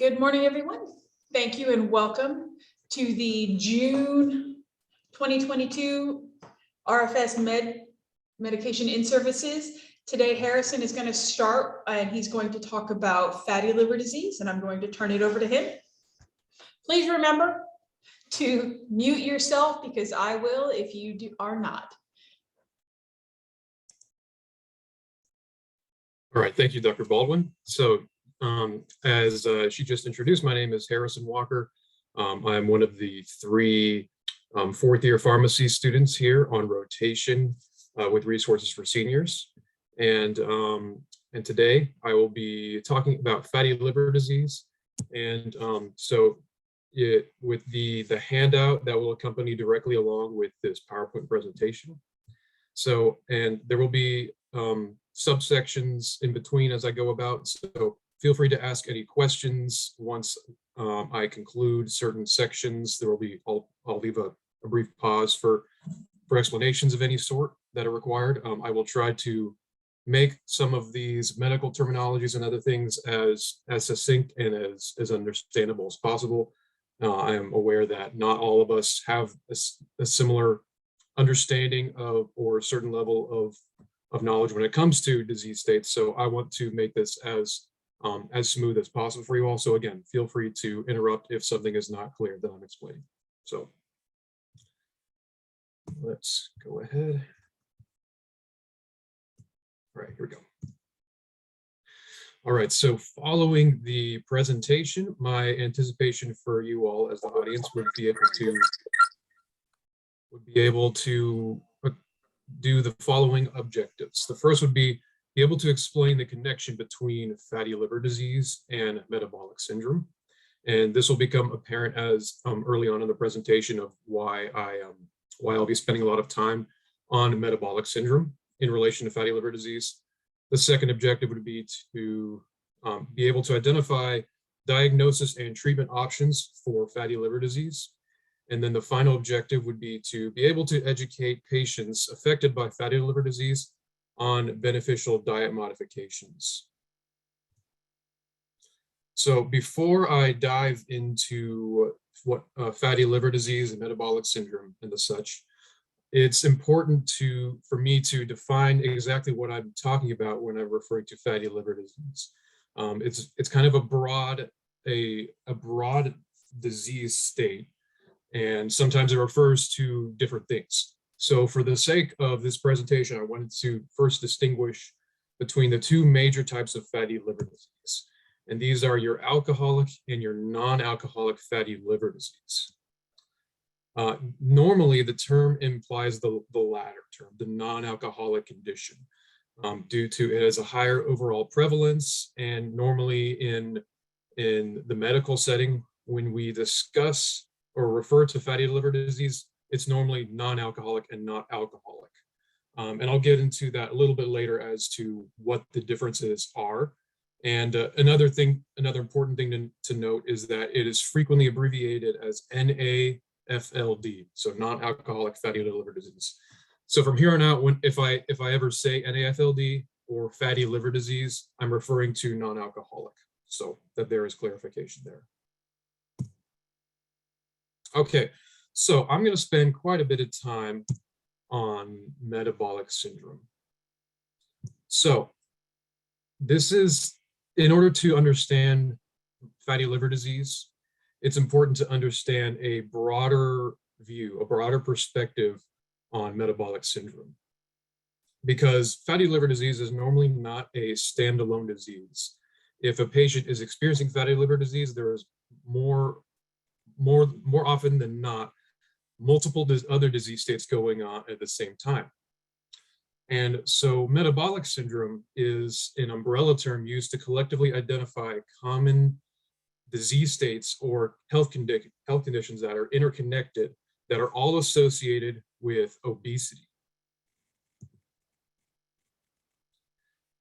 Good morning, everyone. Thank you and welcome to the June 2022 RFS Medication in Services. Today, Harrison is going to start and he's going to talk about fatty liver disease, and I'm going to turn it over to him. Please remember to mute yourself because I will if you are not. All right, thank you, Dr. Baldwin. So as she just introduced, my name is Harrison Walker. I'm one of the three fourth-year pharmacy students here on rotation with Resources for Seniors. And today I will be talking about fatty liver disease. And with the handout that will accompany directly along with this PowerPoint presentation. So, and there will be subsections in between as I go about. So feel free to ask any questions once I conclude certain sections. There will be, I'll leave a brief pause for explanations of any sort that are required. I will try to make some of these medical terminologies and other things as succinct and as understandable as possible. I am aware that not all of us have a similar understanding of or a certain level of knowledge when it comes to disease states. So I want to make this as smooth as possible for you all. So again, feel free to interrupt if something is not clear that I'm explaining. So let's go ahead. All right, here we go. All right, so following the presentation, my anticipation for you all as the audience would be able to do the following objectives. The first would be able to explain the connection between fatty liver disease and metabolic syndrome. And this will become apparent as early on in the presentation of why I'll be spending a lot of time on metabolic syndrome in relation to fatty liver disease. The second objective would be to be able to identify diagnosis and treatment options for fatty liver disease. And then the final objective would be to be able to educate patients affected by fatty liver disease on beneficial diet modifications. So before I dive into what fatty liver disease and metabolic syndrome and the such, it's important for me to define exactly what I'm talking about when I'm referring to fatty liver disease. It's kind of a broad disease state, and sometimes it refers to different things. So for the sake of this presentation, I wanted to first distinguish between the two major types of fatty liver disease. And these are your alcoholic and your non-alcoholic fatty liver disease. Normally, the term implies the latter term, the non-alcoholic condition, due to it has a higher overall prevalence. And normally in the medical setting, when we discuss or refer to fatty liver disease, it's normally non-alcoholic and not alcoholic. And I'll get into that a little bit later as to what the differences are. And another important thing to note is that it is frequently abbreviated as NAFLD, so non-alcoholic fatty liver disease. So from here on out, if I ever say NAFLD or fatty liver disease, I'm referring to non-alcoholic, so that there is clarification there. Okay, so I'm going to spend quite a bit of time on metabolic syndrome. So this is, in order to understand fatty liver disease, it's important to understand a broader view, a broader perspective on metabolic syndrome. Because fatty liver disease is normally not a standalone disease. If a patient is experiencing fatty liver disease, there is more often than not, multiple other disease states going on at the same time. And so metabolic syndrome is an umbrella term used to collectively identify common disease states or health conditions that are interconnected, that are all associated with obesity.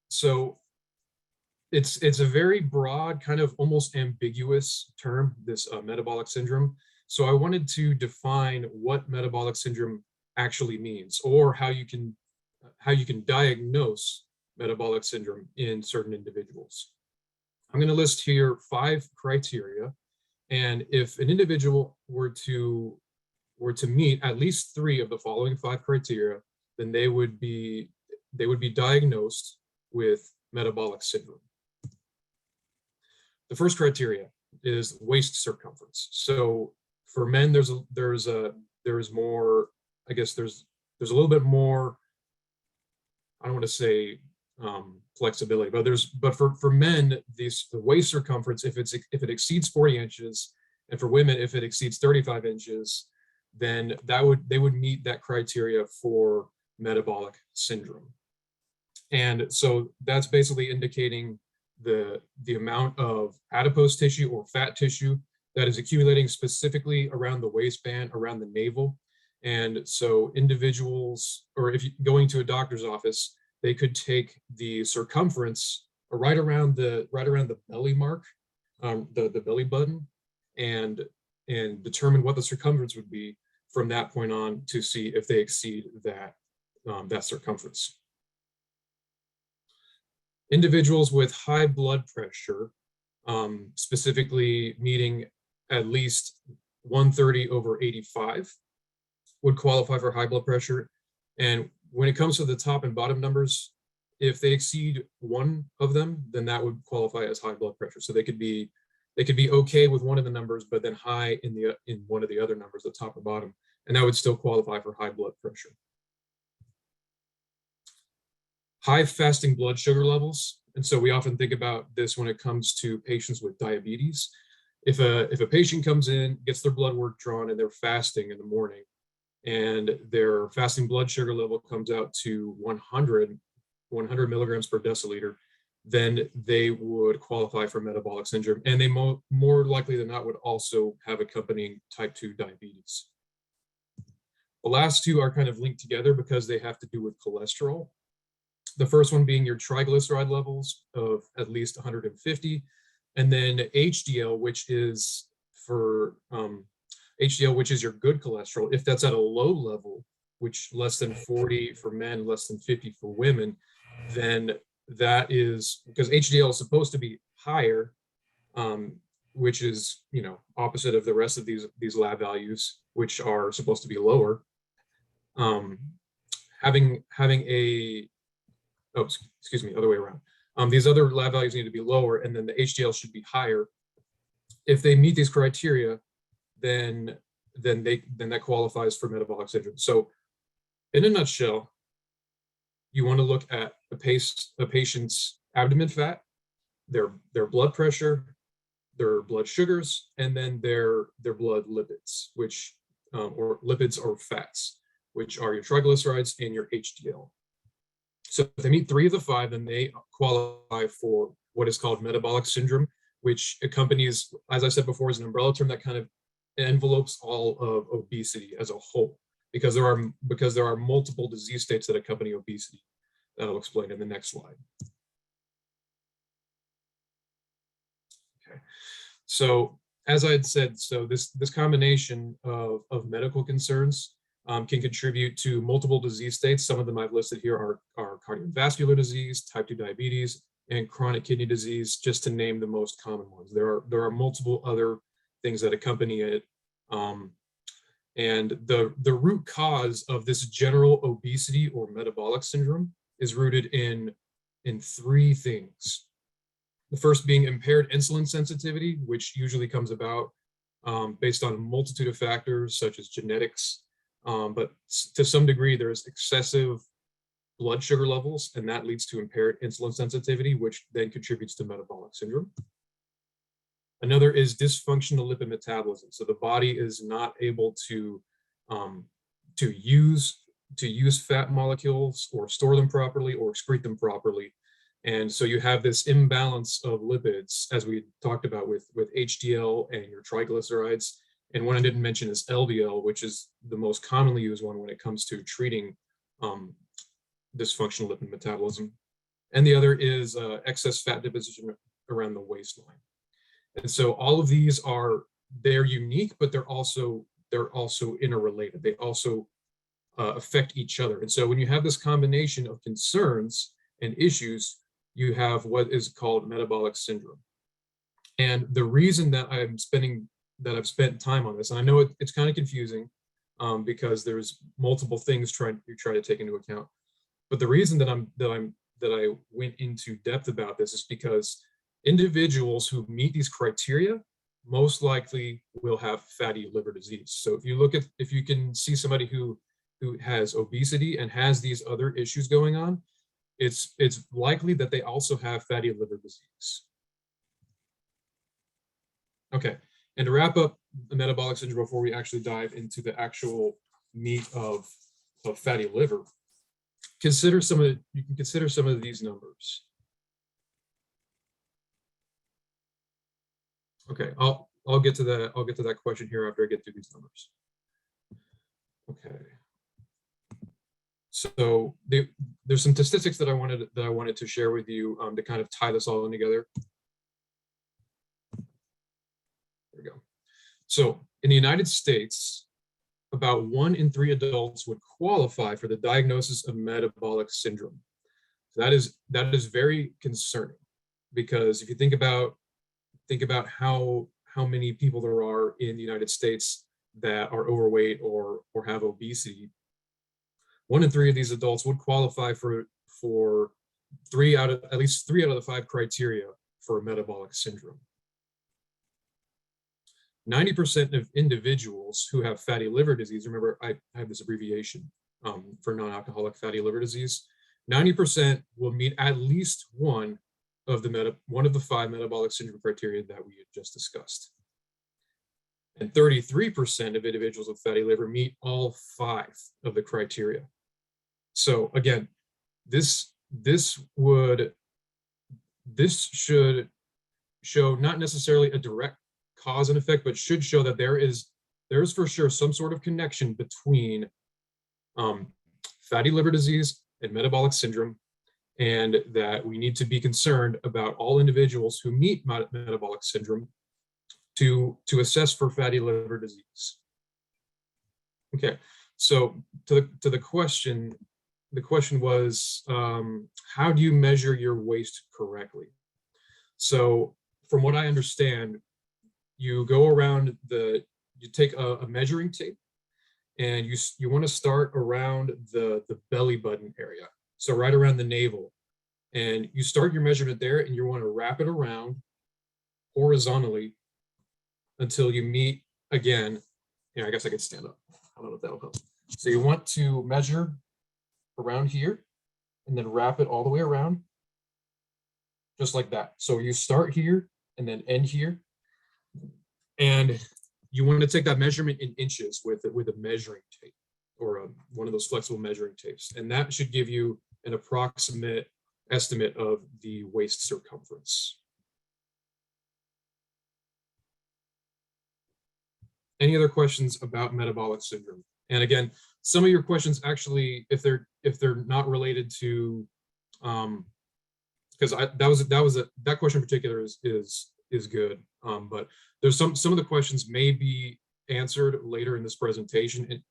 So it's a very broad, kind of almost ambiguous term, this metabolic syndrome. So I wanted to define what metabolic syndrome actually means, or how you can diagnose metabolic syndrome in certain individuals. I'm going to list here 5 criteria, and if an individual were to meet at least 3 of the following 5 criteria, then they would be diagnosed with metabolic syndrome. The first criteria is waist circumference. So for men, there's more, I guess there's a little bit more, I don't want to say flexibility, but for men, the waist circumference, if it exceeds 40 inches, and for women, if it exceeds 35 inches, then they would meet that criteria for metabolic syndrome. And so that's basically indicating the amount of adipose tissue or fat tissue that is accumulating specifically around the waistband, around the navel. And so individuals, or if you're going to a doctor's office, they could take the circumference right around the belly mark, the belly button, and determine what the circumference would be from that point on to see if they exceed that circumference. Individuals with high blood pressure, specifically meeting at least 130/85, would qualify for high blood pressure. And when it comes to the top and bottom numbers, if they exceed one of them, then that would qualify as high blood pressure. So they could be okay with one of the numbers, but then high in one of the other numbers, the top or bottom, and that would still qualify for high blood pressure. High fasting blood sugar levels. And so we often think about this when it comes to patients with diabetes. If a patient comes in, gets their blood work drawn, and they're fasting in the morning, and their fasting blood sugar level comes out to 100 milligrams per deciliter, then they would qualify for metabolic syndrome. And they more likely than not would also have accompanying type 2 diabetes. The last 2 are kind of linked together because they have to do with cholesterol. The first one being your triglyceride levels of at least 150, and then HDL, which is your good cholesterol. If that's at a low level, which less than 40 for men, less than 50 for women, then that is because HDL is supposed to be higher, which is opposite of the rest of these lab values, which are supposed to be lower. Other way around. These other lab values need to be lower, and then the HDL should be higher. If they meet these criteria, then that qualifies for metabolic syndrome. So, in a nutshell, you want to look at a patient's abdomen fat, their blood pressure, their blood sugars, and then their blood lipids, which or lipids or fats, which are your triglycerides and your HDL. So if they meet 3 of the 5, then they qualify for what is called metabolic syndrome, which accompanies, as I said before, is an umbrella term that kind of envelopes all of obesity as a whole, because there are multiple disease states that accompany obesity that I'll explain in the next slide. Okay, so as I had said, so this combination of medical concerns can contribute to multiple disease states. Some of them I've listed here are cardiovascular disease, type 2 diabetes, and chronic kidney disease, just to name the most common ones. There are multiple other things that accompany it. And the root cause of this general obesity or metabolic syndrome is rooted in 3 things. The first being impaired insulin sensitivity, which usually comes about based on a multitude of factors such as genetics. But to some degree, there's excessive blood sugar levels, and that leads to impaired insulin sensitivity, which then contributes to metabolic syndrome. Another is dysfunctional lipid metabolism. So the body is not able to use fat molecules or store them properly or excrete them properly. And so you have this imbalance of lipids, as we talked about with HDL and your triglycerides. And one I didn't mention is LDL, which is the most commonly used one when it comes to treating dysfunctional lipid metabolism. And the other is excess fat deposition around the waistline. And so all of these they're unique, but they're also interrelated. They also affect each other. And so when you have this combination of concerns and issues, you have what is called metabolic syndrome. And the reason that I've spent time on this, and I know it's kind of confusing because there's multiple things you try to take into account. But the reason that I went into depth about this is because individuals who meet these criteria most likely will have fatty liver disease. So if you can see somebody who has obesity and has these other issues going on, it's likely that they also have fatty liver disease. Okay, and to wrap up the metabolic syndrome before we actually dive into the actual meat of fatty liver, you can consider some of these numbers. Okay, I'll get to that question here after I get through these numbers. Okay. So there's some statistics that I wanted to share with you to kind of tie this all in together. There we go. So in the United States, about 1 in 3 adults would qualify for the diagnosis of metabolic syndrome. So that is very concerning, because if you think about how many people there are in the United States that are overweight or have obesity, 1 in 3 of these adults would qualify for at least 3 out of the 5 criteria for metabolic syndrome. 90% of individuals who have fatty liver disease, remember I have this abbreviation for non-alcoholic fatty liver disease, 90% will meet at least one of the 5 metabolic syndrome criteria that we had just discussed. And 33% of individuals with fatty liver meet all 5 of the criteria. So again, this should show not necessarily a direct cause and effect, but should show that there is for sure some sort of connection between fatty liver disease and metabolic syndrome, and that we need to be concerned about all individuals who meet metabolic syndrome to assess for fatty liver disease. Okay, so to the question, the question was, how do you measure your waist correctly? So from what I understand, you go around you take a measuring tape, and you want to start around the belly button area. So right around the navel, and you start your measurement there, and you want to wrap it around horizontally until you meet again. Yeah, I guess I could stand up. I don't know if that'll help. So you want to measure around here and then wrap it all the way around, just like that. So you start here and then end here. And you want to take that measurement in inches with a measuring tape, or one of those flexible measuring tapes. And that should give you an approximate estimate of the waist circumference. Any other questions about metabolic syndrome? And again, some of your questions actually, if they're not related to, because that question in particular is good, but there's some of the questions may be answered later in this presentation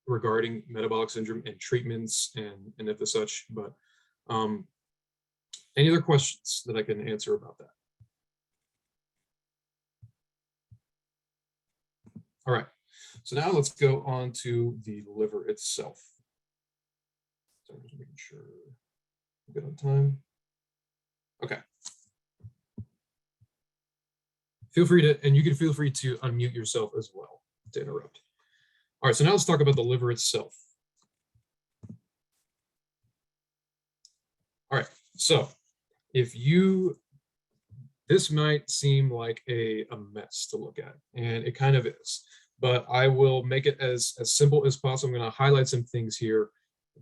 regarding metabolic syndrome and treatments and if the such. But any other questions that I can answer about that? All right, so now let's go on to the liver itself. So I'm just making sure I'm good on time. Okay. Feel free to, and you can feel free to unmute yourself as well to interrupt. All right, so now let's talk about the liver itself. All right, so this might seem like a mess to look at, and it kind of is, but I will make it as simple as possible. I'm going to highlight some things here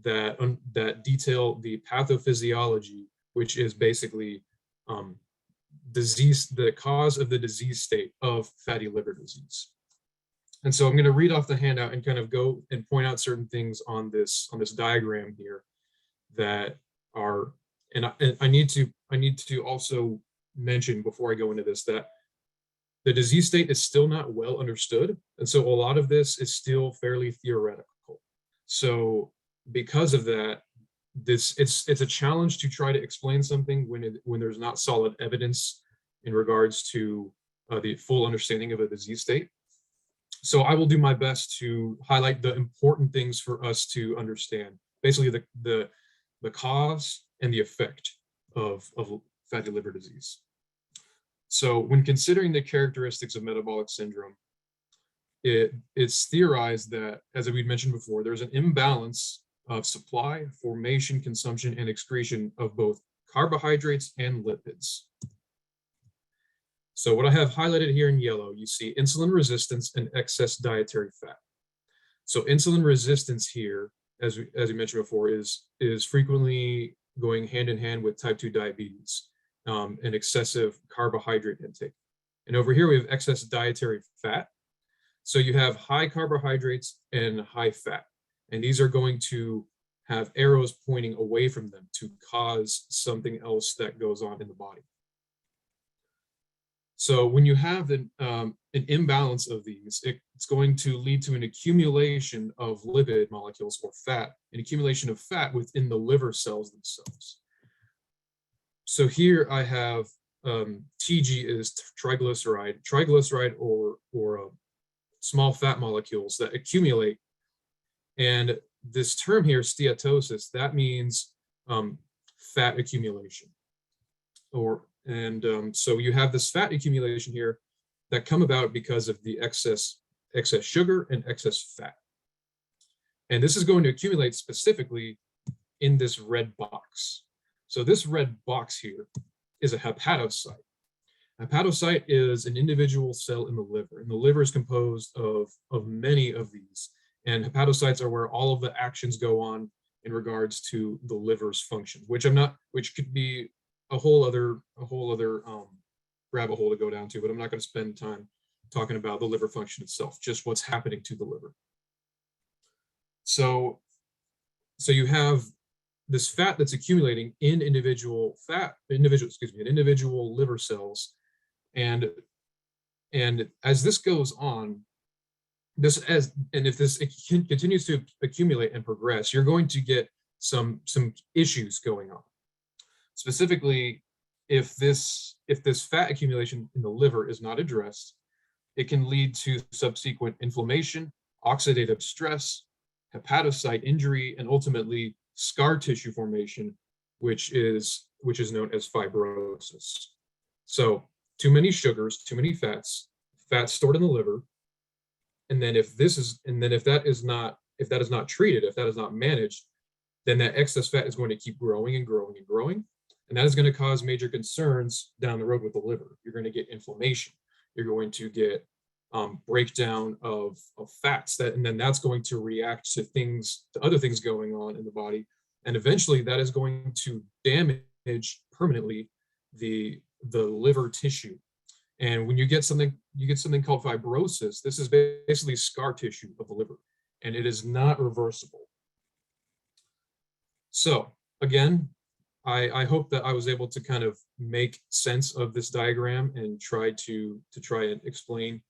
that detail the pathophysiology, which is basically the cause of the disease state of fatty liver disease. And so I'm going to read off the handout and kind of go and point out certain things on this diagram here that are, and I need to also mention before I go into this that the disease state is still not well understood, and so a lot of this is still fairly theoretical. So because of that, it's a challenge to try to explain something when there's not solid evidence in regards to the full understanding of a disease state. So I will do my best to highlight the important things for us to understand, basically the cause and the effect of fatty liver disease. So when considering the characteristics of metabolic syndrome, it's theorized that, as we mentioned before, there's an imbalance of supply, formation, consumption, and excretion of both carbohydrates and lipids. So what I have highlighted here in yellow, you see insulin resistance and excess dietary fat. So insulin resistance here, as we mentioned before, is frequently going hand in hand with type 2 diabetes and excessive carbohydrate intake. And over here, we have excess dietary fat. So you have high carbohydrates and high fat, and these are going to have arrows pointing away from them to cause something else that goes on in the body. So when you have an imbalance of these, it's going to lead to an accumulation of lipid molecules or fat, an accumulation of fat within the liver cells themselves. So here I have TG is triglyceride or small fat molecules that accumulate. And this term here, steatosis, that means fat accumulation. So you have this fat accumulation here that come about because of the excess sugar and excess fat. And this is going to accumulate specifically in this red box. So this red box here is a hepatocyte. Hepatocyte is an individual cell in the liver, and the liver is composed of many of these. And hepatocytes are where all of the actions go on in regards to the liver's function, which could be a whole other rabbit hole to go down to, but I'm not going to spend time talking about the liver function itself, just what's happening to the liver. So you have this fat that's accumulating in individual liver cells, and as this goes on, if this continues to accumulate and progress, you're going to get some issues going on. Specifically, if this fat accumulation in the liver is not addressed, it can lead to subsequent inflammation, oxidative stress, hepatocyte injury, and ultimately scar tissue formation, which is known as fibrosis. So too many sugars, too many fats stored in the liver, and then if that is not treated, if that is not managed, then that excess fat is going to keep growing and growing and growing. And that is going to cause major concerns down the road with the liver. You're going to get inflammation. You're going to get breakdown of fats, and then that's going to react to other things going on in the body. And eventually that is going to damage permanently the liver tissue. And when you get something called fibrosis, this is basically scar tissue of the liver, and it is not reversible. So again, I hope that I was able to kind of make sense of this diagram and try and explain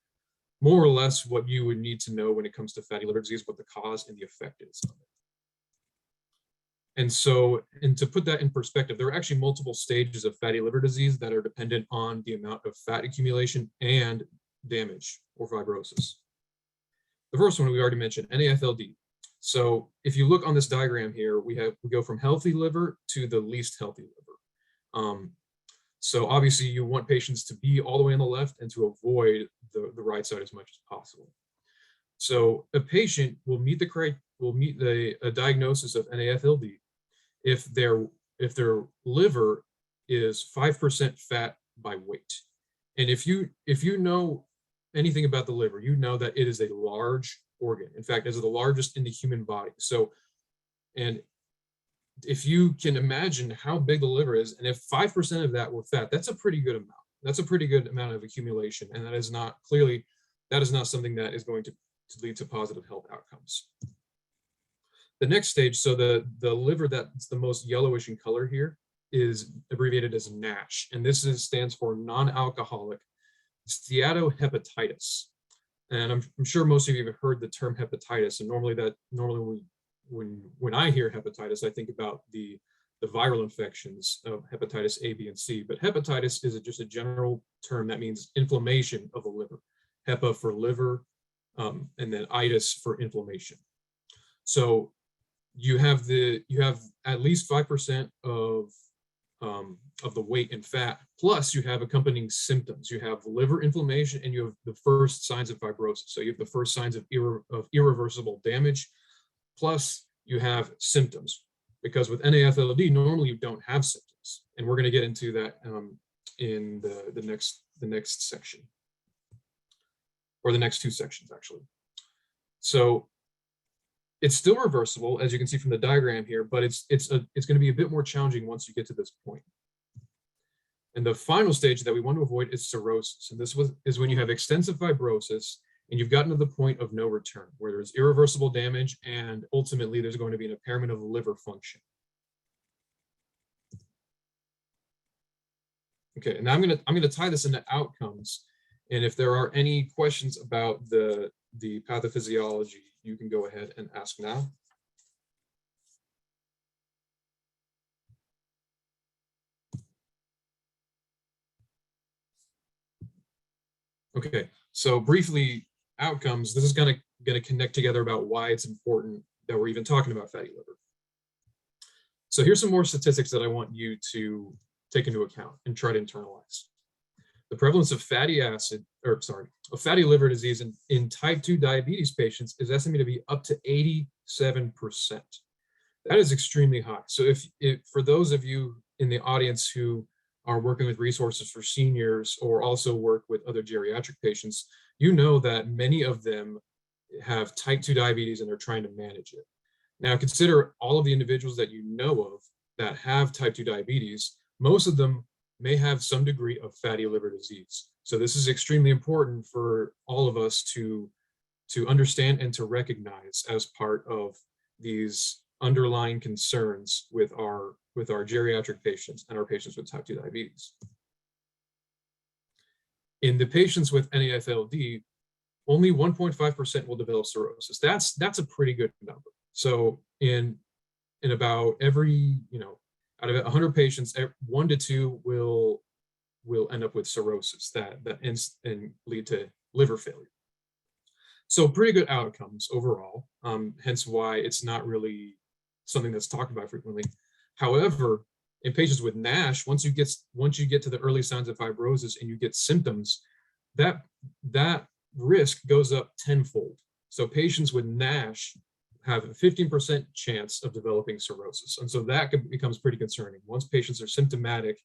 more or less what you would need to know when it comes to fatty liver disease, what the cause and the effect is of it. And to put that in perspective, there are actually multiple stages of fatty liver disease that are dependent on the amount of fat accumulation and damage or fibrosis. The first one we already mentioned, NAFLD. So if you look on this diagram here, we go from healthy liver to the least healthy liver. So obviously you want patients to be all the way on the left and to avoid the right side as much as possible. So a patient will meet a diagnosis of NAFLD if their liver is 5% fat by weight. And if you know anything about the liver, you know that it is a large organ. In fact, it is the largest in the human body. So, and if you can imagine how big the liver is, and if 5% of that were fat, that's a pretty good amount. That's a pretty good amount of accumulation. And that is not something that is going to lead to positive health outcomes. The next stage, so the liver that's the most yellowish in color here is abbreviated as NASH. And this stands for non-alcoholic steatohepatitis. And I'm sure most of you have heard the term hepatitis. And normally when I hear hepatitis, I think about the the viral infections of hepatitis A, B, and C. But hepatitis is just a general term that means inflammation of the liver. Hepa for liver, and then itis for inflammation. So you have at least 5% of the weight in fat, plus you have accompanying symptoms. You have liver inflammation, and you have the first signs of fibrosis. So you have the first signs of irreversible damage, plus you have symptoms. Because with NAFLD, normally you don't have symptoms, and we're going to get into that in the next section, or the next two sections actually. So it's still reversible, as you can see from the diagram here, but it's going to be a bit more challenging once you get to this point. And the final stage that we want to avoid is cirrhosis, and this is when you have extensive fibrosis and you've gotten to the point of no return, where there's irreversible damage and ultimately there's going to be an impairment of liver function. Okay, and now I'm gonna tie this into outcomes, and if there are any questions about the pathophysiology, you can go ahead and ask now. Okay, so briefly, outcomes, this is gonna connect together about why it's important that we're even talking about fatty liver. So here's some more statistics that I want you to take into account and try to internalize. The prevalence of fatty liver disease in type 2 diabetes patients is estimated to be up to 87%. That is extremely high. So if for those of you in the audience who are working with resources for seniors or also work with other geriatric patients, you know that many of them have type 2 diabetes and they're trying to manage it. Now consider all of the individuals that you know of that have type 2 diabetes. Most of them may have some degree of fatty liver disease. So this is extremely important for all of us to understand and to recognize as part of these underlying concerns with our geriatric patients and our patients with type 2 diabetes. In the patients with NAFLD, only 1.5% will develop cirrhosis. That's a pretty good number. So in about every, out of 100 patients, 1 to 2 will end up with cirrhosis that ends and lead to liver failure. So pretty good outcomes overall, hence why it's not really something that's talked about frequently. However, in patients with NASH, once you get to the early signs of fibrosis and you get symptoms, that risk goes up tenfold. So patients with NASH have a 15% chance of developing cirrhosis. And so that becomes pretty concerning. Once patients are symptomatic,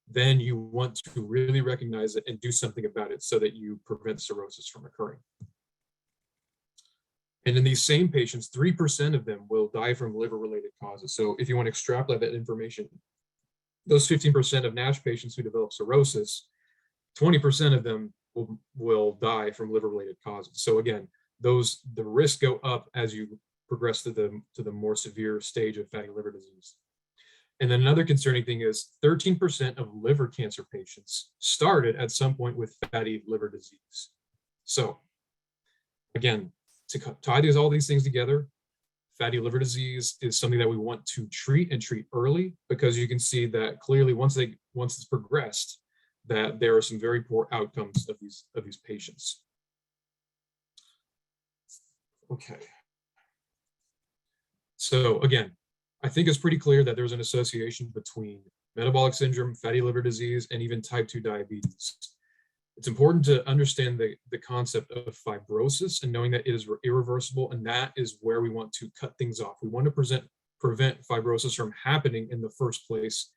then you want to really recognize it and do something about it so that you prevent cirrhosis from occurring. And in these same patients, 3% of them will die from liver-related causes. So if you want to extrapolate that information, those 15% of NASH patients who develop cirrhosis, 20% of them will die from liver-related causes. So again, the risks go up as you progress to the more severe stage of fatty liver disease. And then another concerning thing is 13% of liver cancer patients started at some point with fatty liver disease. So again, to tie all these things together, fatty liver disease is something that we want to treat and treat early, because you can see that clearly once it's progressed, that there are some very poor outcomes of these patients. Okay. So again, I think it's pretty clear that there's an association between metabolic syndrome, fatty liver disease, and even type 2 diabetes. It's important to understand the concept of fibrosis and knowing that it is irreversible, and that is where we want to cut things off. We want to prevent fibrosis from happening in the first place,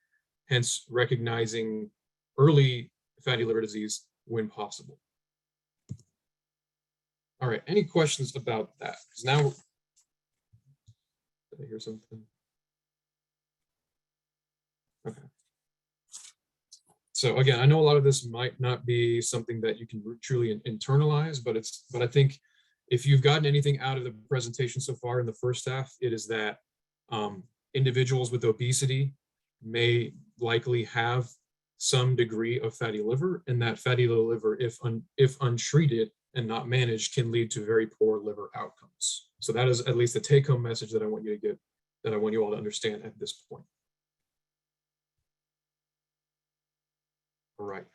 hence recognizing early fatty liver disease when possible. All right, any questions about that? Because now, did I hear something? Okay. So again, I know a lot of this might not be something that you can truly internalize, but I think if you've gotten anything out of the presentation so far in the first half, it is that individuals with obesity may likely have some degree of fatty liver, and that fatty liver, if untreated and not managed, can lead to very poor liver outcomes. So that is at least the take-home message that I want you to get, that I want you all to understand at this point. All right.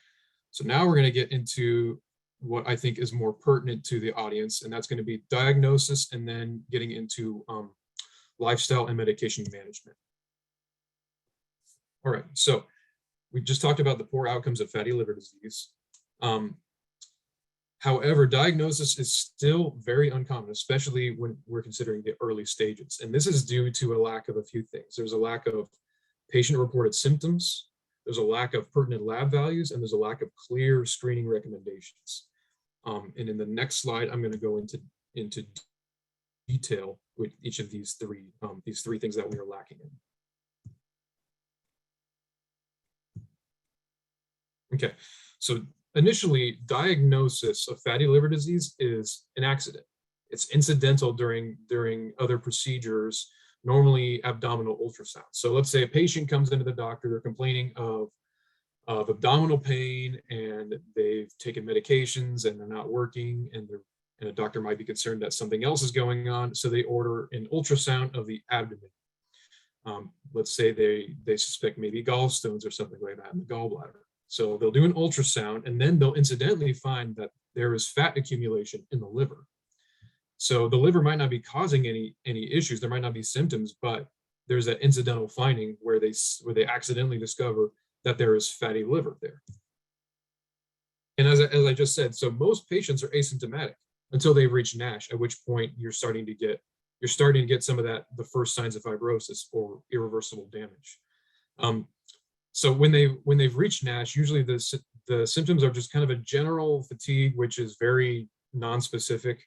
So now we're going to get into what I think is more pertinent to the audience, and that's going to be diagnosis and then getting into lifestyle and medication management. All right, so we just talked about the poor outcomes of fatty liver disease. However, diagnosis is still very uncommon, especially when we're considering the early stages. And this is due to a lack of a few things. There's a lack of patient-reported symptoms, there's a lack of pertinent lab values, and there's a lack of clear screening recommendations. And in the next slide, I'm going to go into detail with each of these three things that we are lacking in. Okay, so initially, diagnosis of fatty liver disease is an accident. It's incidental during other procedures, normally abdominal ultrasound. So let's say a patient comes into the doctor, they're complaining of abdominal pain, and they've taken medications and they're not working, and a doctor might be concerned that something else is going on, so they order an ultrasound of the abdomen. Let's say they suspect maybe gallstones or something like that in the gallbladder. So they'll do an ultrasound, and then they'll incidentally find that there is fat accumulation in the liver. So the liver might not be causing any issues, there might not be symptoms, but there's that incidental finding where they accidentally discover that there is fatty liver there. And as I just said, so most patients are asymptomatic until they reach NASH, at which point you're starting to get some of the first signs of fibrosis or irreversible damage. So when they've reached NASH, usually the symptoms are just kind of a general fatigue, which is very nonspecific,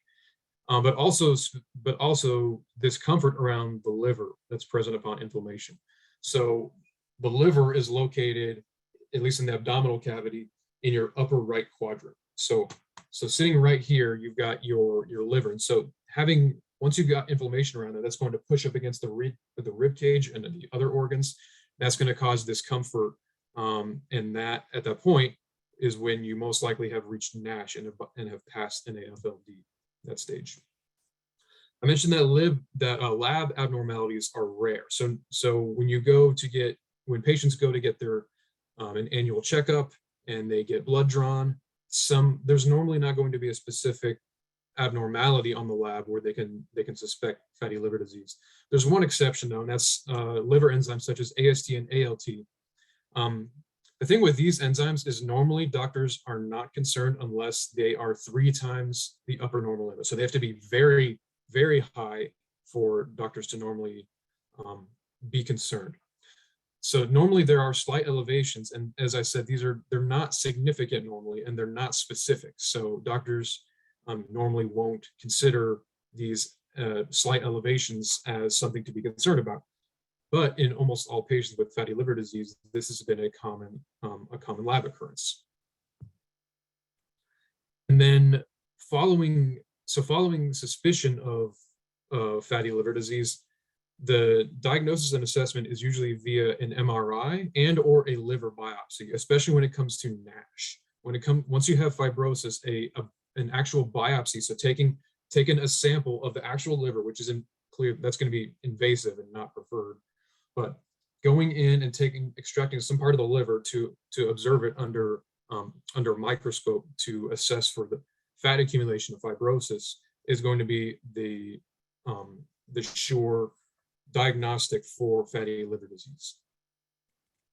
but also discomfort around the liver that's present upon inflammation. So the liver is located, at least in the abdominal cavity, in your upper right quadrant. So sitting right here, you've got your liver, and so once you've got inflammation around it, that's going to push up against the rib cage and the other organs. That's going to cause discomfort, and that at that point is when you most likely have reached NASH and have passed NAFLD, that stage. I mentioned that lab abnormalities are rare. So when patients go to get their an annual checkup and they get blood drawn, there's normally not going to be a specific abnormality on the lab where they can suspect fatty liver disease. There's one exception though, and that's liver enzymes such as AST and ALT. The thing with these enzymes is normally doctors are not concerned unless they are 3 times the upper normal limit. So they have to be very, very high for doctors to normally be concerned. So normally there are slight elevations, and as I said, they're not significant normally, and they're not specific. So doctors normally won't consider these slight elevations as something to be concerned about. But in almost all patients with fatty liver disease, this has been a common lab occurrence. And then following suspicion of fatty liver disease, the diagnosis and assessment is usually via an MRI and or a liver biopsy, especially when it comes to NASH. Once you have fibrosis, an actual biopsy, so taking a sample of the actual liver, which is that's going to be invasive and not preferred, but going in and extracting some part of the liver to observe it under a microscope to assess for the fat accumulation of fibrosis is going to be the sure diagnostic for fatty liver disease.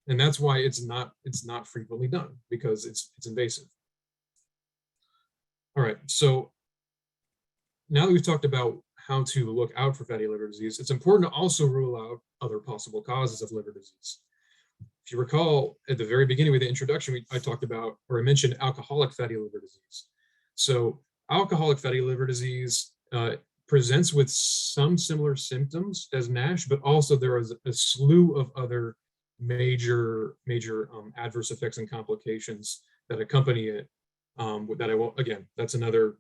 And that's why it's not frequently done, because it's invasive. All right, so now that we've talked about how to look out for fatty liver disease, it's important to also rule out other possible causes of liver disease. If you recall, at the very beginning with the introduction, I mentioned alcoholic fatty liver disease. So alcoholic fatty liver disease presents with some similar symptoms as NASH, but also there is a slew of other major adverse effects and complications that accompany it. That I won't, again, that's another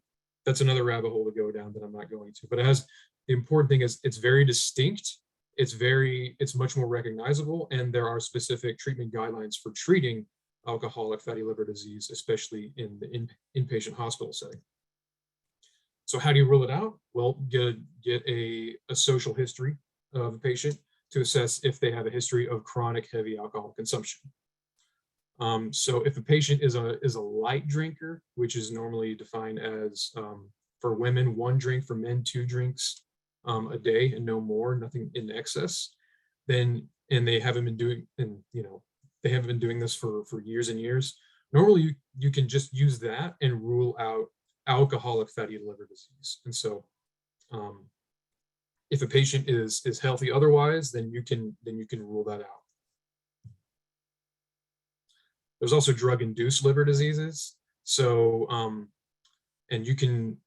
rabbit hole to go down that I'm not going to. But the important thing is it's very distinct. It's much more recognizable, and there are specific treatment guidelines for treating alcoholic fatty liver disease, especially in the inpatient hospital setting. So how do you rule it out? Well, get a social history of a patient to assess if they have a history of chronic heavy alcohol consumption. So if a patient is a light drinker, which is normally defined as for women 1 drink, for men 2 drinks a day and no more, nothing in excess, then and they haven't been doing they haven't been doing this for years and years. Normally, you can just use that and rule out alcoholic fatty liver disease. And so, if a patient is healthy otherwise, then you can rule that out. There's also drug-induced liver diseases. So, and you can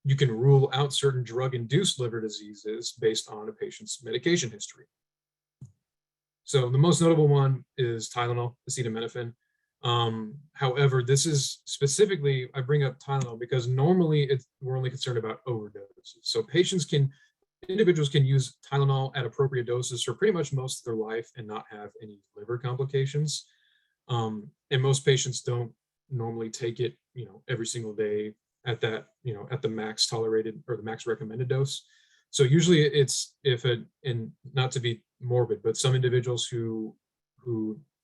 rule out certain drug-induced liver diseases based on a patient's medication history. So the most notable one is Tylenol, acetaminophen. However, this is specifically, I bring up Tylenol because normally we're only concerned about overdoses. So individuals can use Tylenol at appropriate doses for pretty much most of their life and not have any liver complications. And most patients don't normally take it, every single day at that, at the max tolerated or the max recommended dose. So usually it's and not to be morbid, but some individuals who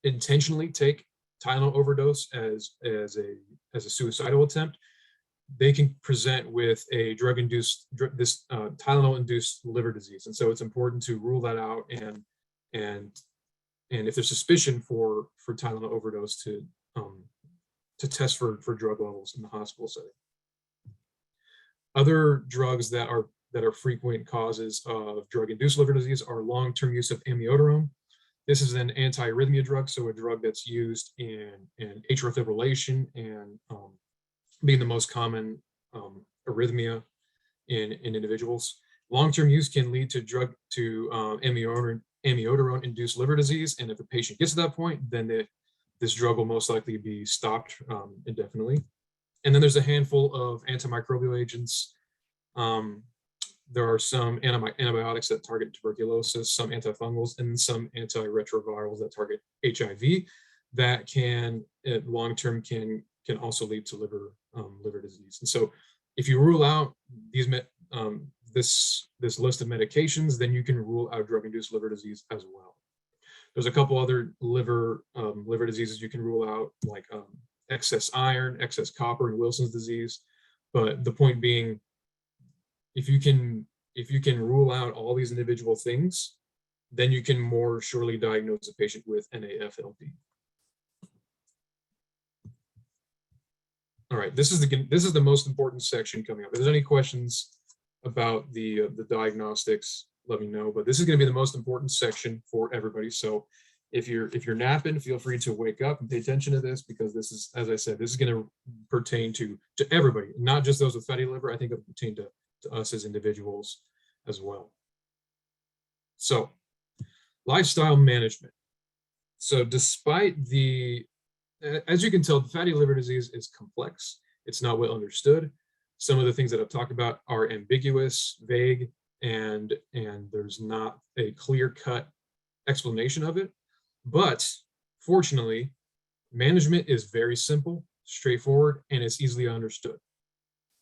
intentionally take Tylenol overdose as a suicidal attempt, they can present with a drug-induced Tylenol-induced liver disease, and so it's important to rule that out and if there's suspicion for Tylenol overdose to test for drug levels in the hospital setting. Other drugs that are frequent causes of drug-induced liver disease are long-term use of amiodarone. This is an anti-arrhythmia drug, so a drug that's used in atrial fibrillation and being the most common arrhythmia in individuals. Long-term use can lead to amiodarone-induced liver disease, and if a patient gets to that point, then this drug will most likely be stopped indefinitely. And then there's a handful of antimicrobial agents. There are some antibiotics that target tuberculosis, some antifungals, and some antiretrovirals that target HIV that can, long-term, can also lead to liver disease. And so if you rule out these this list of medications, then you can rule out drug-induced liver disease as well. There's a couple other liver diseases you can rule out, like excess iron, excess copper, and Wilson's disease. But the point being, if you can rule out all these individual things, then you can more surely diagnose a patient with NAFLD. All right, this is the most important section coming up. If there's any questions about the diagnostics, let me know. But this is going to be the most important section for everybody. So if you're napping, feel free to wake up and pay attention to this, because this is, as I said, this is going to pertain to everybody, not just those with fatty liver. I think it'll pertain to us as individuals as well. So, lifestyle management. So despite as you can tell, fatty liver disease is complex. It's not well understood. Some of the things that I've talked about are ambiguous, vague, and there's not a clear-cut explanation of it. But fortunately, management is very simple, straightforward, and it's easily understood.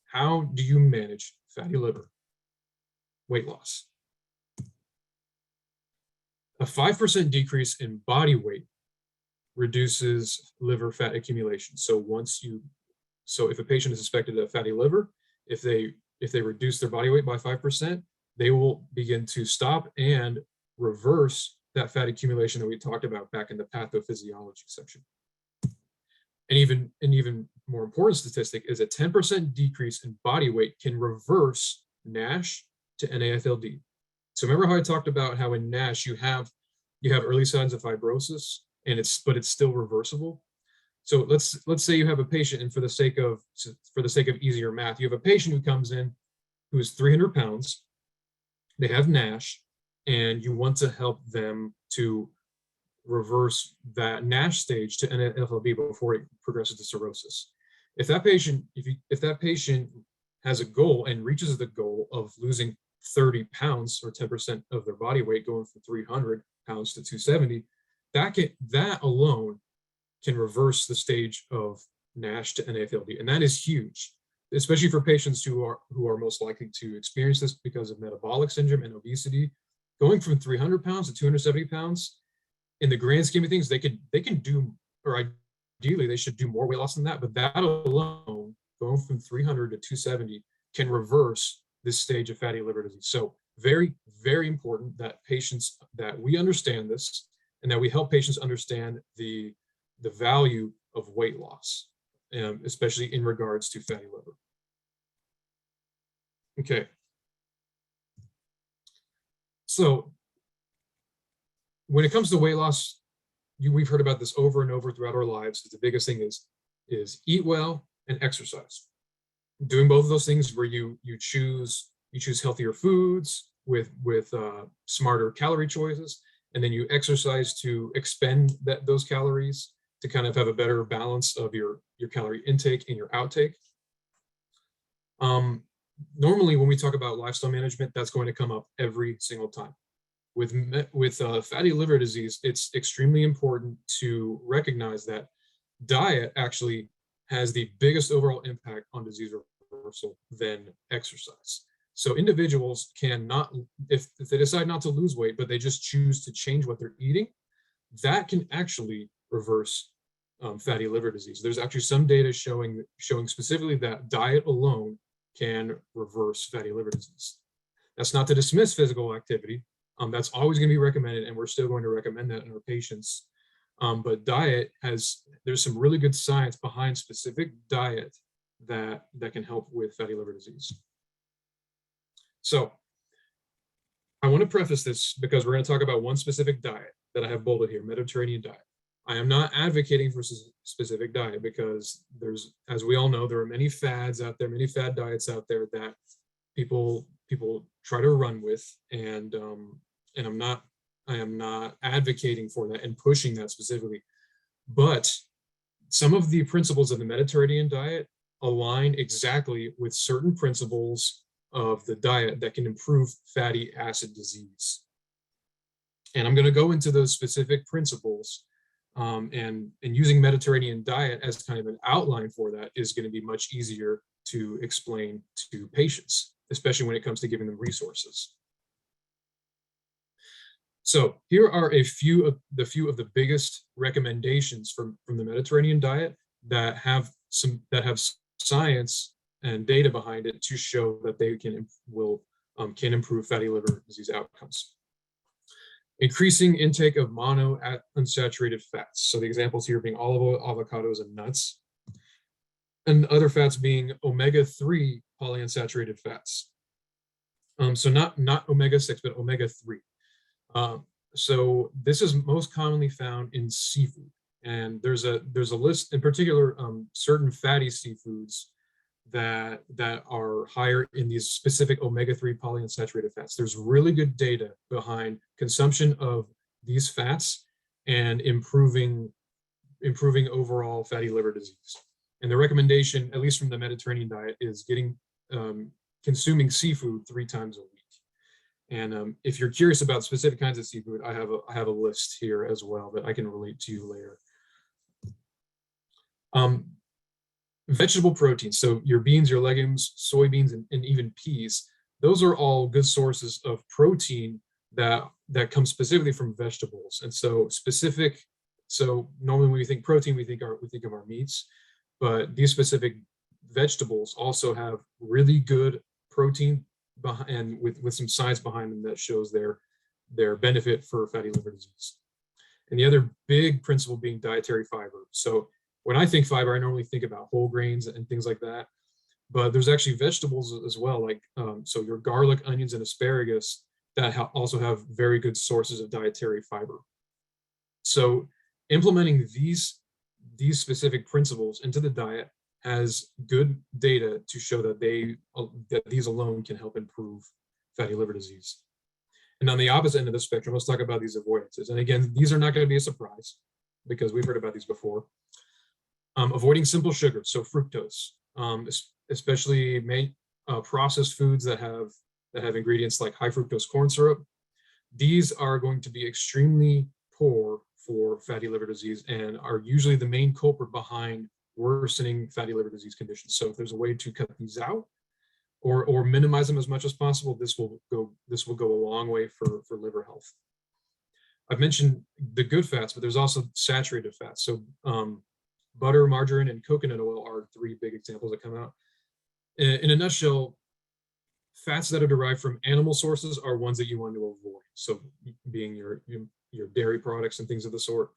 How do you manage fatty liver? Weight loss. A 5% decrease in body weight reduces liver fat accumulation. So if a patient is suspected of fatty liver, if they reduce their body weight by 5%, they will begin to stop and reverse that fat accumulation that we talked about back in the pathophysiology section. And even more important statistic is a 10% decrease in body weight can reverse NASH to NAFLD. So remember how I talked about how in NASH you have early signs of fibrosis, but it's still reversible. So let's say you have a patient, and for the sake of easier math, you have a patient who comes in who is 300 pounds, they have NASH, and you want to help them to reverse that NASH stage to NAFLD before it progresses to cirrhosis. If that patient has a goal and reaches the goal of losing 30 pounds or 10% of their body weight, going from 300 pounds to 270, that alone can reverse the stage of NASH to NAFLD, and that is huge, especially for patients who are most likely to experience this because of metabolic syndrome and obesity. Going from 300 pounds to 270 pounds, in the grand scheme of things, they can do or ideally they should do more weight loss than that, but that alone, going from 300 to 270, can reverse this stage of fatty liver disease. So very, very important that we understand this, and that we help patients understand the value of weight loss, especially in regards to fatty liver. Okay. So when it comes to weight loss, we've heard about this over and over throughout our lives. The biggest thing is eat well and exercise. Doing both of those things, where you choose healthier foods with smarter calorie choices, and then you exercise to expend those calories to kind of have a better balance of your calorie intake and your outtake. Normally, when we talk about lifestyle management, that's going to come up every single time. With fatty liver disease, it's extremely important to recognize that diet actually has the biggest overall impact on disease reversal than exercise. So individuals cannot, if they decide not to lose weight, but they just choose to change what they're eating, that can actually reverse fatty liver disease. There's actually some data showing specifically that diet alone can reverse fatty liver disease. That's not to dismiss physical activity. That's always going to be recommended, and we're still going to recommend that in our patients. But diet there's some really good science behind specific diet that can help with fatty liver disease. So I want to preface this because we're going to talk about one specific diet that I have bolded here, Mediterranean diet. I am not advocating for a specific diet because as we all know, there are many fads out there, many fad diets out there that people try to run with, and I am not advocating for that and pushing that specifically. But some of the principles of the Mediterranean diet align exactly with certain principles of the diet that can improve fatty acid disease. And I'm going to go into those specific principles, and using Mediterranean diet as kind of an outline for that is going to be much easier to explain to patients, especially when it comes to giving them resources. So here are a few of the biggest recommendations from the Mediterranean diet that have science and data behind it to show that they can improve fatty liver disease outcomes. Increasing intake of monounsaturated fats. So the examples here being olive oil, avocados, and nuts. And other fats being omega-3 polyunsaturated fats. So not omega-6, but omega-3. So this is most commonly found in seafood. And there's a list, in particular, certain fatty seafoods that are higher in these specific omega-3 polyunsaturated fats. There's really good data behind consumption of these fats and improving overall fatty liver disease. And the recommendation, at least from the Mediterranean diet, is consuming seafood 3 times a week. And if you're curious about specific kinds of seafood, I have a list here as well that I can relate to you later. Vegetable proteins, so your beans, your legumes, soybeans, and even peas, those are all good sources of protein that come specifically from vegetables. And so normally when we think protein, we think of our meats, but these specific vegetables also have really good protein and with some science behind them that shows their benefit for fatty liver disease. And the other big principle being dietary fiber. So when I think fiber, I normally think about whole grains and things like that, but there's actually vegetables as well, like so your garlic, onions, and asparagus that also have very good sources of dietary fiber. So implementing these specific principles into the diet has good data to show that these alone can help improve fatty liver disease. And on the opposite end of the spectrum, let's talk about these avoidances. And again, these are not going to be a surprise because we've heard about these before. Avoiding simple sugars, so fructose, especially processed foods that have ingredients like high fructose corn syrup. These are going to be extremely poor for fatty liver disease and are usually the main culprit behind worsening fatty liver disease conditions. So if there's a way to cut these out or minimize them as much as possible, this will go a long way for liver health. I've mentioned the good fats, but there's also saturated fats. So butter, margarine, and coconut oil are three big examples that come out. In a nutshell, fats that are derived from animal sources are ones that you want to avoid. So being your dairy products and things of the sort.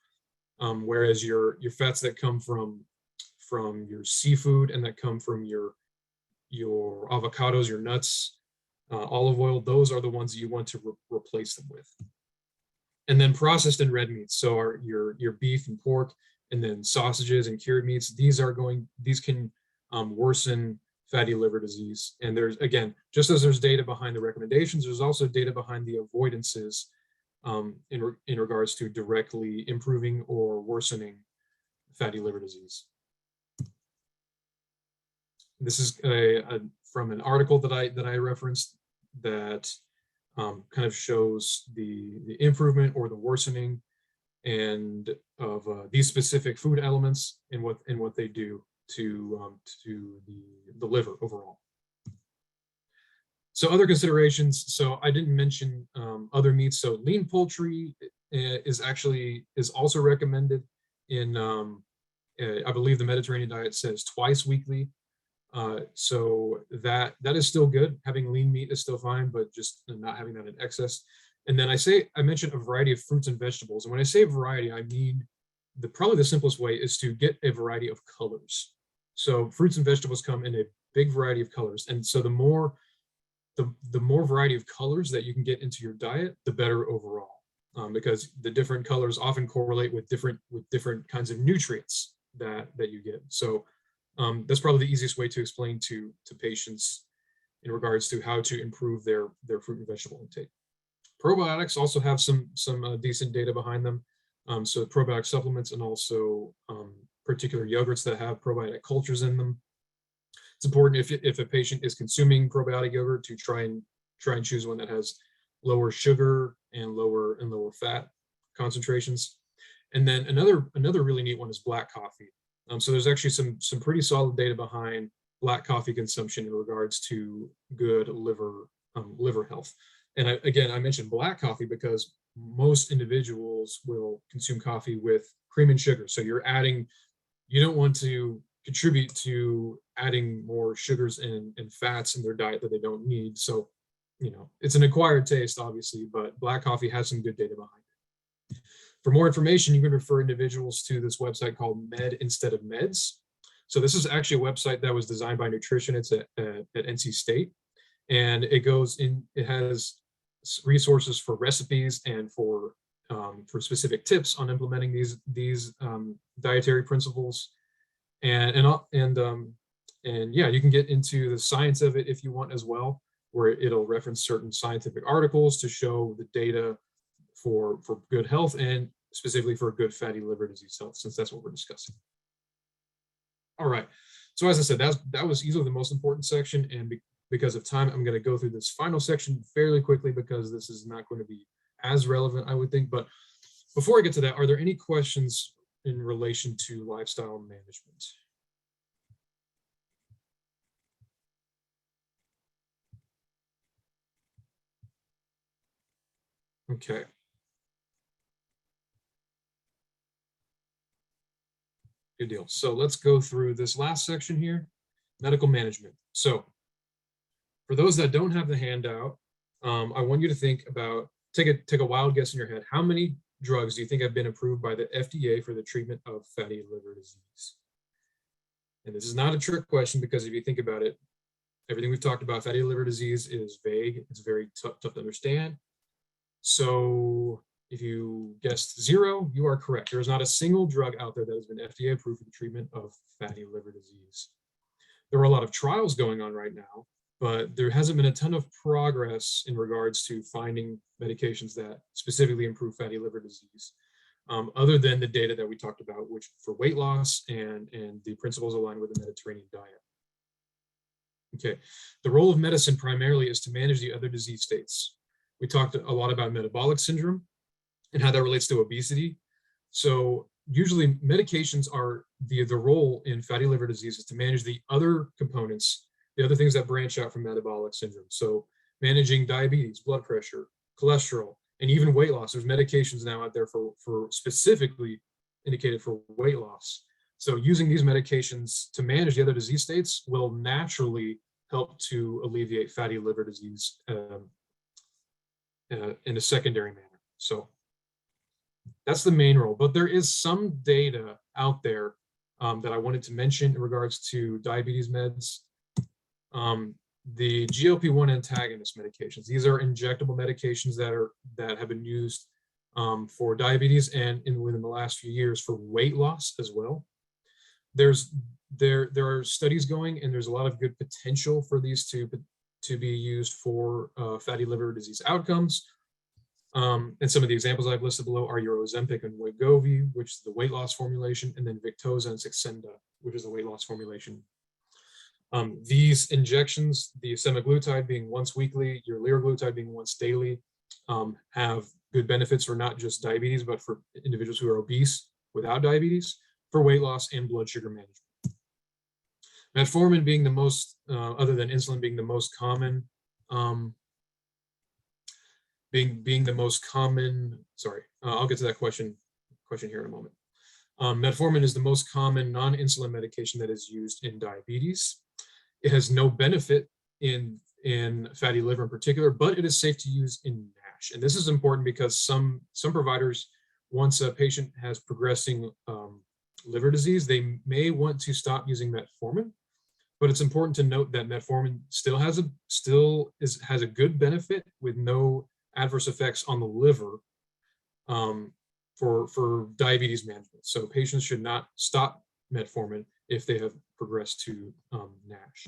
Whereas your fats that come from your seafood and that come from your avocados, your nuts, olive oil, those are the ones that you want to replace them with. And then processed and red meats, so your beef and pork, and then sausages and cured meats. These can worsen fatty liver disease. And there's, again, just as there's data behind the recommendations, there's also data behind the avoidances in regards to directly improving or worsening fatty liver disease. This is from an article that I referenced that kind of shows the improvement or the worsening and of these specific food elements and what they do to the liver overall. So other considerations. So I didn't mention other meats. So lean poultry is also recommended in I believe the Mediterranean diet says twice weekly. So that is still good. Having lean meat is still fine, but just not having that in excess. And then I mentioned a variety of fruits and vegetables. And when I say variety, I mean probably the simplest way is to get a variety of colors. So fruits and vegetables come in a big variety of colors. And so the more variety of colors that you can get into your diet, the better overall, because the different colors often correlate with different kinds of nutrients that you get. So that's probably the easiest way to explain to patients in regards to how to improve their fruit and vegetable intake. Probiotics also have some decent data behind them. So probiotic supplements and also particular yogurts that have probiotic cultures in them. It's important if a patient is consuming probiotic yogurt to try and choose one that has lower sugar and lower fat concentrations. And then another really neat one is black coffee. So there's actually some pretty solid data behind black coffee consumption in regards to good liver health. And I mentioned black coffee because most individuals will consume coffee with cream and sugar. So you don't want to contribute to adding more sugars and fats in their diet that they don't need. So, it's an acquired taste, obviously, but black coffee has some good data behind it. For more information, you can refer individuals to this website called Med Instead of Meds. So this is actually a website that was designed by nutritionists at NC State. And it has resources for recipes and for specific tips on implementing these dietary principles. And yeah, you can get into the science of it if you want as well, where it'll reference certain scientific articles to show the data for good health and specifically for good fatty liver disease health, since that's what we're discussing. All right. So as I said, that was easily the most important section, and because of time, I'm going to go through this final section fairly quickly because this is not going to be as relevant, I would think. But before I get to that, are there any questions in relation to lifestyle management? Okay. Good deal. So let's go through this last section here, medical management. So for those that don't have the handout, I want you to think about, take a wild guess in your head. How many drugs do you think have been approved by the FDA for the treatment of fatty liver disease? And this is not a trick question, because if you think about it, everything we've talked about, fatty liver disease is vague. It's very tough to understand. So if you guessed 0, you are correct. There is not a single drug out there that has been FDA approved for the treatment of fatty liver disease. There are a lot of trials going on right now, but there hasn't been a ton of progress in regards to finding medications that specifically improve fatty liver disease, other than the data that we talked about, which for weight loss and the principles aligned with the Mediterranean diet. Okay, the role of medicine primarily is to manage the other disease states. We talked a lot about metabolic syndrome and how that relates to obesity. So usually medications are the role in fatty liver disease is to manage the other components, the other things that branch out from metabolic syndrome. So managing diabetes, blood pressure, cholesterol, and even weight loss. There's medications now out there for specifically indicated for weight loss. So using these medications to manage the other disease states will naturally help to alleviate fatty liver disease in a secondary manner. So that's the main role, but there is some data out there that I wanted to mention in regards to diabetes meds. The GLP-1 antagonist medications. These are injectable medications that have been used for diabetes and within the last few years for weight loss as well. There are studies going, and there's a lot of good potential for these to be used for fatty liver disease outcomes. And some of the examples I've listed below are your Ozempic and Wegovy, which is the weight loss formulation, and then Victoza and Saxenda, which is the weight loss formulation. These injections, the semaglutide being once weekly, your liraglutide being once daily, have good benefits for not just diabetes, but for individuals who are obese without diabetes, for weight loss and blood sugar management. Metformin being the most, other than insulin, being the most common, being the most common. Sorry, I'll get to that question here in a moment. Metformin is the most common non-insulin medication that is used in diabetes. It has no benefit in fatty liver in particular, but it is safe to use in NASH. And this is important because some providers, once a patient has progressing liver disease, they may want to stop using metformin. But it's important to note that metformin still has a good benefit with no adverse effects on the liver for diabetes management. So patients should not stop metformin if they have progressed to NASH.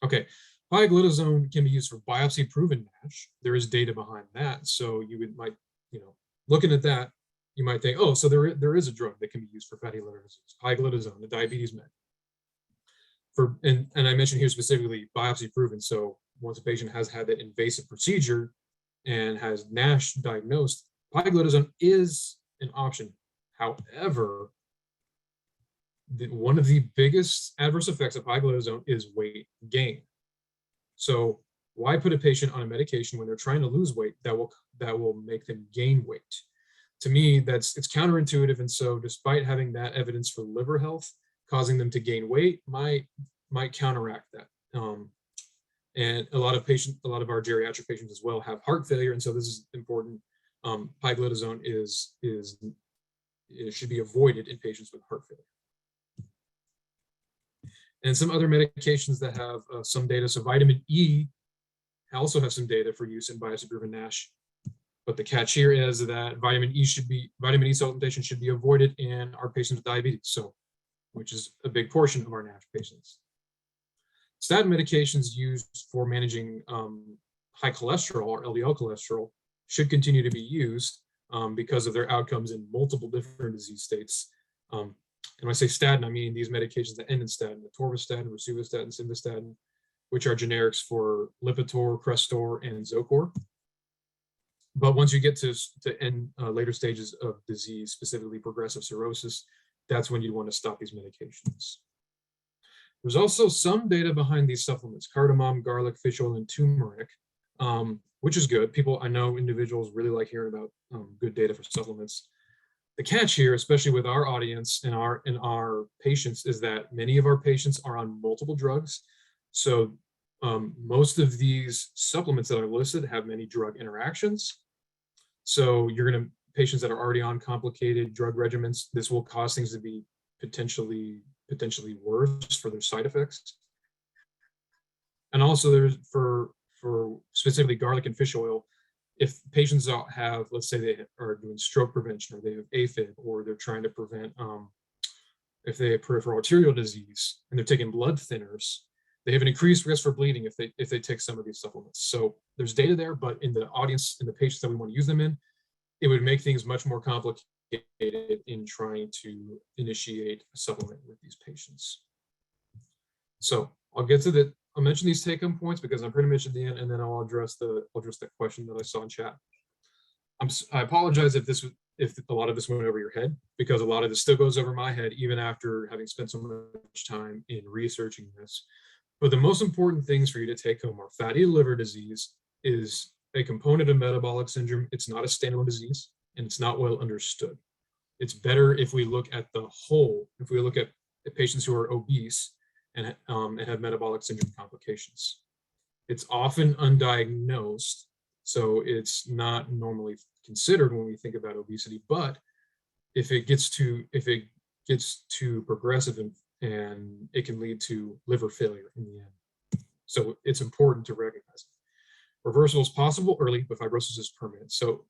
Okay, pioglitazone can be used for biopsy-proven NASH. There is data behind that, so looking at that, you might think, oh, so there is a drug that can be used for fatty liver disease, pioglitazone, the diabetes med. And I mentioned here specifically biopsy-proven. So once a patient has had that invasive procedure and has NASH diagnosed, pioglitazone is an option. However, one of the biggest adverse effects of pioglitazone is weight gain. So why put a patient on a medication when they're trying to lose weight that will make them gain weight? To me, it's counterintuitive. And so despite having that evidence for liver health, causing them to gain weight might counteract that. And a lot of our geriatric patients as well have heart failure. And so this is important. Pioglitazone should be avoided in patients with heart failure. And some other medications that have some data. So vitamin E also has some data for use in biopsy-proven NASH. But the catch here is that vitamin E supplementation should be avoided in our patients with diabetes, which is a big portion of our NASH patients. Statin medications used for managing high cholesterol or LDL cholesterol should continue to be used because of their outcomes in multiple different disease states. And when I say statin, I mean these medications that end in statin, atorvastatin, rosuvastatin, simvastatin, which are generics for Lipitor, Crestor, and Zocor. But once you get to later stages of disease, specifically progressive cirrhosis, that's when you want to stop these medications. There's also some data behind these supplements: cardamom, garlic, fish oil, and turmeric, which is good. I know individuals really like hearing about good data for supplements. The catch here, especially with our audience and our patients, is that many of our patients are on multiple drugs. So most of these supplements that are listed have many drug interactions. So patients that are already on complicated drug regimens, this will cause things to be potentially worse for their side effects. And also there's for specifically garlic and fish oil, if patients have, let's say they are doing stroke prevention, or they have AFib, or they're trying to prevent, if they have peripheral arterial disease and they're taking blood thinners, they have an increased risk for bleeding if they take some of these supplements. So there's data there, but in the audience, in the patients that we want to use them in, it would make things much more complicated in trying to initiate a supplement with these patients. So I'll mention these take-home points because I'm pretty much at the end, and then I'll address the question that I saw in chat. I apologize if a lot of this went over your head, because a lot of this still goes over my head even after having spent so much time in researching this. But the most important things for you to take home are fatty liver disease, is a component of metabolic syndrome. It's not a standalone disease, and it's not well understood. It's better if we look at the whole, if we look at patients who are obese and have metabolic syndrome complications. It's often undiagnosed, so it's not normally considered when we think about obesity, but if it gets too progressive and it can lead to liver failure in the end. So it's important to recognize it. Reversal is possible early, but fibrosis is permanent. So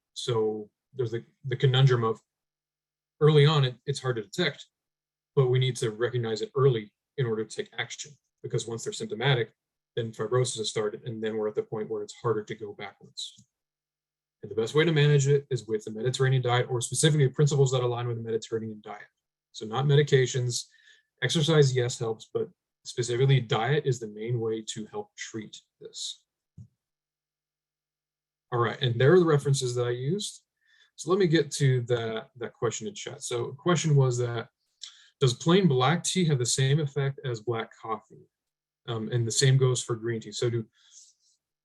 there's the conundrum of early on, it's hard to detect, but we need to recognize it early in order to take action, because once they're symptomatic, then fibrosis has started, and then we're at the point where it's harder to go backwards. And the best way to manage it is with the Mediterranean diet, or specifically principles that align with the Mediterranean diet. So not medications. Exercise, yes, helps, but specifically diet is the main way to help treat this. All right, and there are the references that I used. So let me get to that question in chat. So the question was that, does plain black tea have the same effect as black coffee? And the same goes for green tea. So do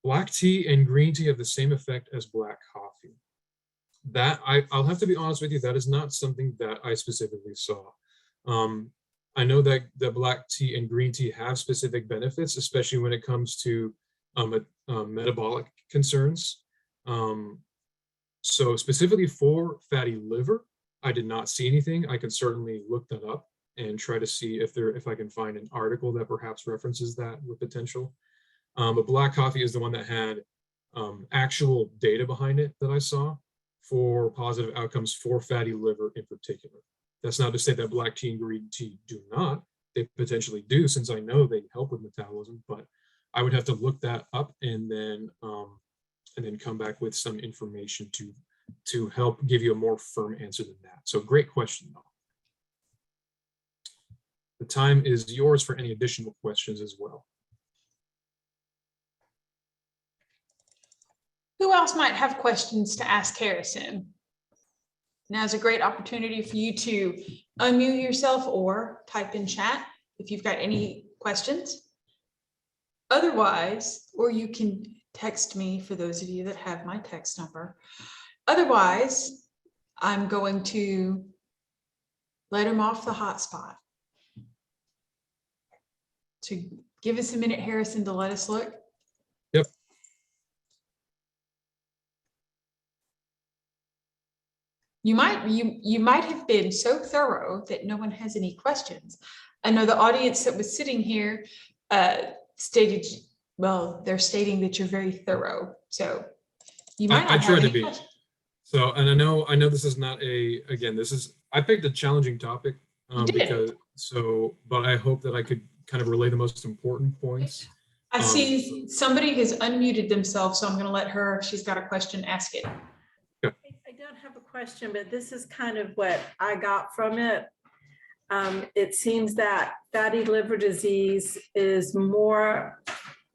black tea and green tea have the same effect as black coffee? That I'll have to be honest with you, that is not something that I specifically saw. I know that the black tea and green tea have specific benefits, especially when it comes to metabolic concerns. So specifically for fatty liver, I did not see anything. I could certainly look that up and try to see if I can find an article that perhaps references that with potential. But black coffee is the one that had actual data behind it that I saw for positive outcomes for fatty liver in particular. That's not to say that black tea and green tea do not. They potentially do, since I know they help with metabolism, but I would have to look that up and then come back with some information to help give you a more firm answer than that. So great question, though. The time is yours for any additional questions as well. Who else might have questions to ask Harrison? Now's a great opportunity for you to unmute yourself or type in chat if you've got any questions. Otherwise, or you can text me for those of you that have my text number. Otherwise, I'm going to let him off the hotspot. So give us a minute, Harrison, to let us look. Yep. You might have been so thorough that no one has any questions. I know the audience that was sitting here stated, well, they're stating that you're very thorough. So you might not I have try any to be. questions. So, and I know this is not I picked a challenging topic but I hope that I could kind of relay the most important points. I see somebody has unmuted themselves, so I'm going to let her, if she's got a question, ask it. I don't have a question, but this is kind of what I got from it. It seems that fatty liver disease is more,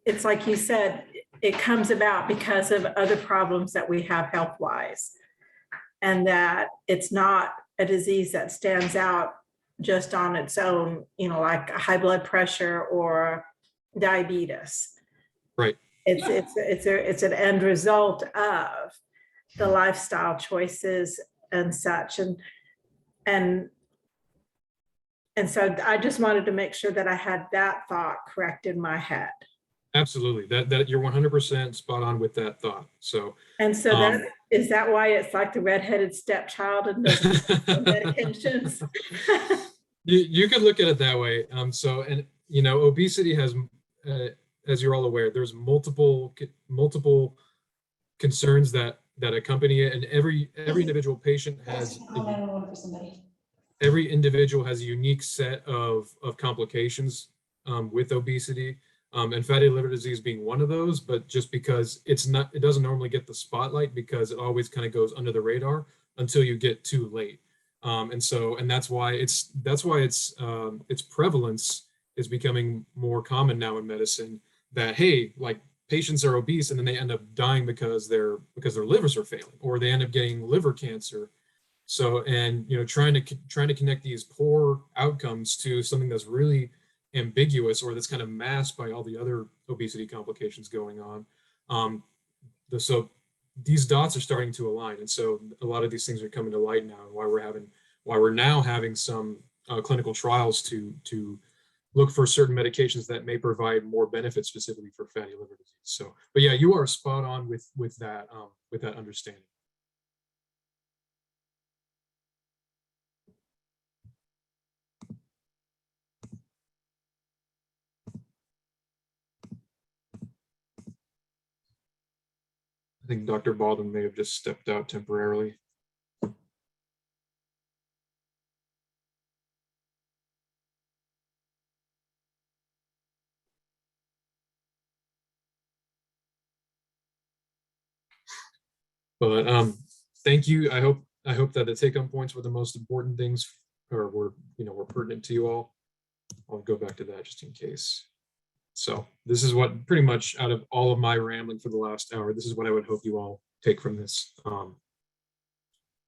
it's like you said, it comes about because of other problems that we have health-wise, and that it's not a disease that stands out just on its own, like high blood pressure or diabetes. Right. It's an end result of the lifestyle choices and such. And so I just wanted to make sure that I had that thought correct in my head. Absolutely. That you're 100% spot on with that thought. So is that why it's like the redheaded stepchild and the medications? You could look at it that way. Obesity has, as you're all aware, there's multiple concerns that accompany it, and every individual patient has every individual has a unique set of complications with obesity, and fatty liver disease being one of those. But just because it doesn't normally get the spotlight, because it always kind of goes under the radar until you get too late. And that's why its prevalence is becoming more common now in medicine. That, hey, like, patients are obese and then they end up dying because their livers are failing, or they end up getting liver cancer. So, and trying to connect these poor outcomes to something that's really ambiguous, or that's kind of masked by all the other obesity complications going on. so these dots are starting to align, and so a lot of these things are coming to light now, and why we're now having some clinical trials to look for certain medications that may provide more benefit specifically for fatty liver disease. So, but yeah, you are spot on with that understanding. I think Dr. Baldwin may have just stepped out temporarily. But thank you. I hope that the take-home points were the most important things, or were pertinent to you all. I'll go back to that just in case. So this is what pretty much, out of all of my rambling for the last hour, this is what I would hope you all take from this.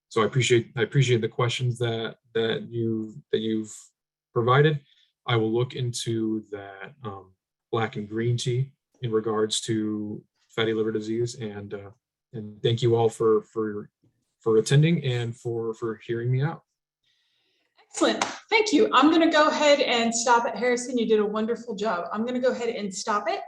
So I appreciate the questions that you've provided. I will look into that black and green tea in regards to fatty liver disease, and thank you all for attending and for hearing me out. Excellent. Thank you. I'm going to go ahead and stop it. Harrison, you did a wonderful job. I'm going to go ahead and stop it.